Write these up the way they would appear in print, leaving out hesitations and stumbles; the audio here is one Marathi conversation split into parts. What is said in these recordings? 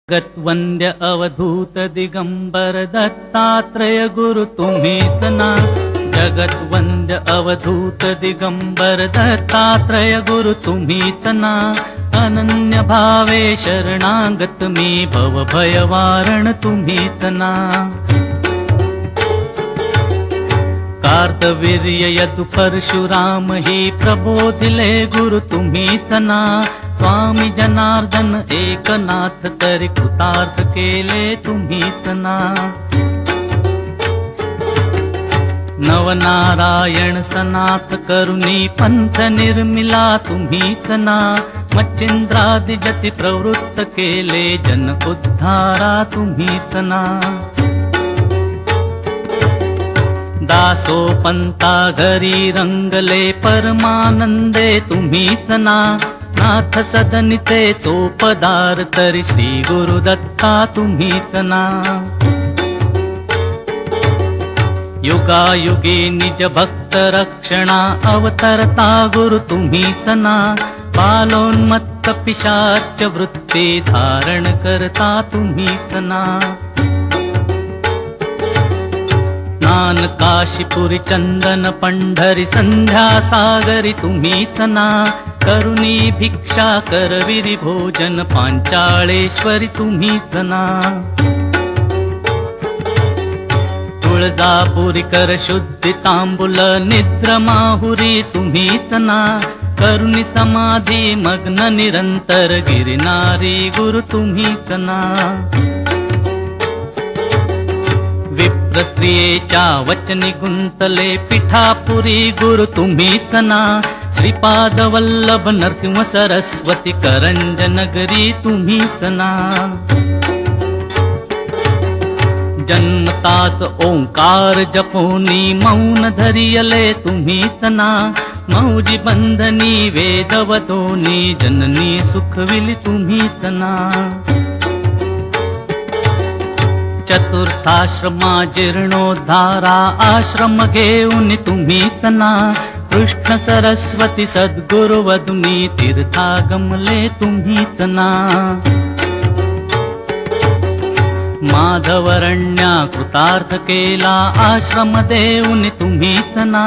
जगत्वंद्य अवधूत दिगंबर दत्तात्रय गुरु तुम्हीच ना। जगत्वंद्य अवधूत दिगंबर दत्तात्रय गुरु तुम्हीच ना। अनन्य भावे शरणागत मी भव भयवारण तुम्हीच ना। कार्तवीर्य यदु परशुराम ही प्रबोधिले गुरु तुम्हीच ना। स्वामी जनार्दन एकनाथ तरी कृतार्थ केले तुम्हीच ना। नवनारायण सनाथ करुणी पंथ निर्मिला तुम्हीच ना। मच्छिंद्रादि जति प्रवृत्त केले जन उद्धारा तुम्हीच ना। दासो पंता घरी रंगले परमानंदे तुम्हीच ना। नाथ सदनिते तो पदार तरी श्री गुरु दत्ता तुम्हीच ना। युगायुगी निज भक्त रक्षणा अवतरता गुरु तुम्हीच ना। बालोन्मत्त पिशाच वृत्ती धारण करता तुम्हीच ना। स्नान काशीपुरी चंदन पंढरी संध्या सागरी तुम्हीच ना। करुणी भिक्षा करविरी भोजन पांचाळेश्वरी तुम्हीच ना। तुळजापुरी कर शुद्धि तांबुल निद्र माहुरी तुम्हीच ना। करुणी समाधी मग्न निरंतर गिरनारी गुरु तुम्हीच ना। विप्र स्त्रियेच्या वचनी गुंतले पिठापुरी गुरु तुम्हीच ना। श्रीपाद वल्लभ नरसिंह सरस्वती करंज नगरी तुम्हीच ना। जन्मताच ओंकार जपोनी मौन धरियले तुम्हीच ना। मौजी बंधनी वेदवतोनी जननी सुखविली तुम्हीच ना। चतुर्थाश्रमा जीर्णोद्धारा आश्रम घेऊन तुम्हीच ना। कृष्ण सरस्वती सद्गुरु वदुनी तीर्थागमले तुम्हीच ना। माधवरण्या कृतार्थ केला आश्रम देऊन तुम्हीच ना।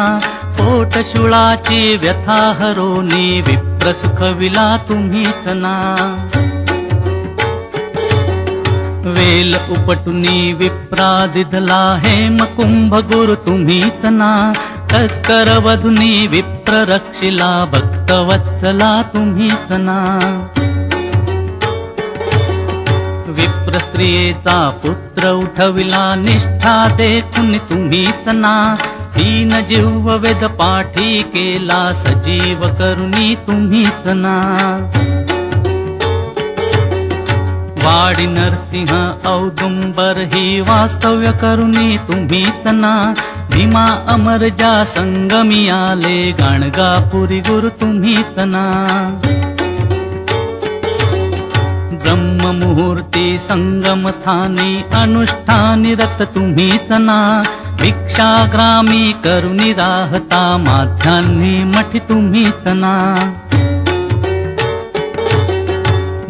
पोटशुळाची व्यथा हरोनी विप्र सुखविला तुम्हीच ना। वेल उपटुनी विप्रादिधला हेम कुंभ गुरु तुम्हीच ना। तस्कर वधुनी विप्र रक्षिला भक्तवत्सला तुम्हीच ना। विप्र स्त्रियेचा पुत्र उठविला निष्ठा देखुन तुम्हीच ना। तीन जीव वेद पाठी केला सजीव करुणी तुम्हीच ना। वाडी नरसिंह औदुंबर ही वास्तव्य करुणी तुम्हीच ना। भीमा अमरजा संगमी आले गाणगापुरी गुरु तुम्हीच ना। ब्रह्म मुहूर्ती संगम स्थानी अनुष्ठानी रत तुम्हीच ना। भिक्षाग्रामी करुणी राहता माध्यान्ही मठी तुम्हीच ना।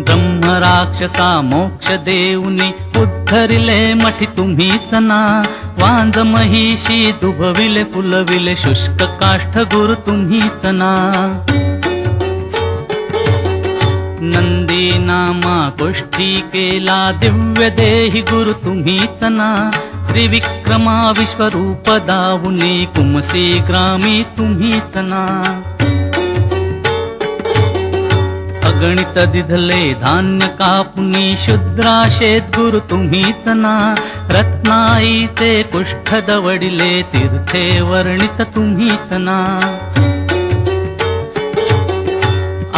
ब्रह्म राक्षसा मोक्ष देऊनी उद्धरिले मठी तुम्हीच ना। वांज महिषी दुभविले फुलविले शुष्क काष्ठ गुरु तुम्हीच ना। नंदी नामा गोष्ठी केला दिव्य देही गुरु तुम्हीच ना। त्रिविक्रमा विश्वरूप दावुनी कुमसी ग्रामी तुम्हीच ना। अगणित दिधले धान्य कापुनी शुद्राशेत गुरु तुम्हीच ना। रत्नाईचे कुष्ठ दवडिले तीर्थे वर्णित तुम्हीच ना।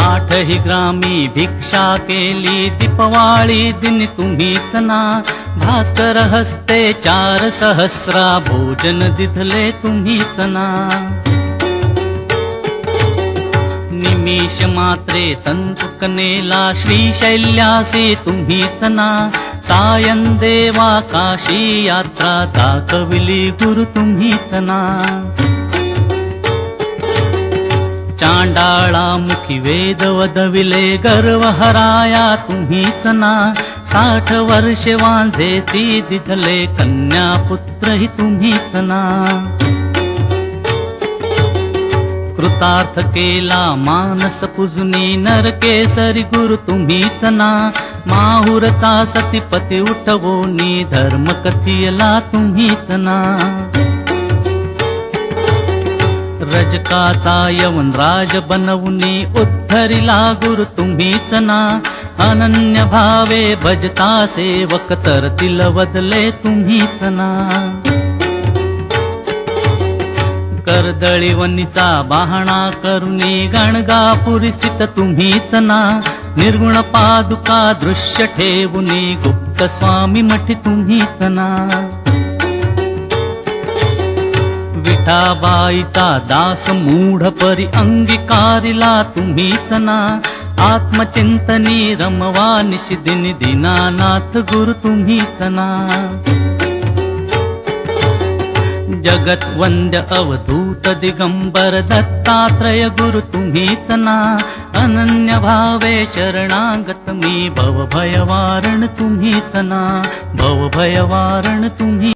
आठही ग्रामी भिक्षा केली दीपवाळी दिन तुम्हीच ना। भास्कर हस्ते 4 सहस्रा भोजन दिधले तुम्हीच ना। निमिष मात्रे तंतुकनेला श्रीशैल्यासी तुम्हीच ना। सायं देवा काशी यात्रा दाखविली गुरु तुम्हीच ना। चांडाळा मुखी वेद वदविले गर्व हराया तुम्हीच ना. 60 वर्षे वांझेसी दिधले कन्या पुत्र ही तुम्हीच ना कृतार्थ केला मानस पूजनी नरकेसरी गुरु तुम्हीच ना माहुरचा सतीपती उठवोनी धर्म कथियला तुम्हीच ना रजकाचा यवन राज बनवूनी उद्धरिला गुरु तुम्हीच ना अनन्य भावे भजता सेवक तरतील वदले तुम्हीच ना कर्दळीवनीचा बाहणा करुणी गणगापुरी स्थित तुम्हीच ना निर्गुण पादुका दृश्य ठेवुनी गुप्त स्वामी मठी तुम्हीच ना विठाबाईचा दास मूढ परी अंगीकारिला तुम्हीच ना आत्मचिंतनी रमवा निशिदिनी दीनानाथ गुरु तुम्हीच ना जगत वंद्य अवधूत दिगंबर दत्तात्रय गुरु तुम्हीच ना अनन्य भावे शरणागत मी भवभयवारण तुम्हीच ना भवभयवारण तुम्ही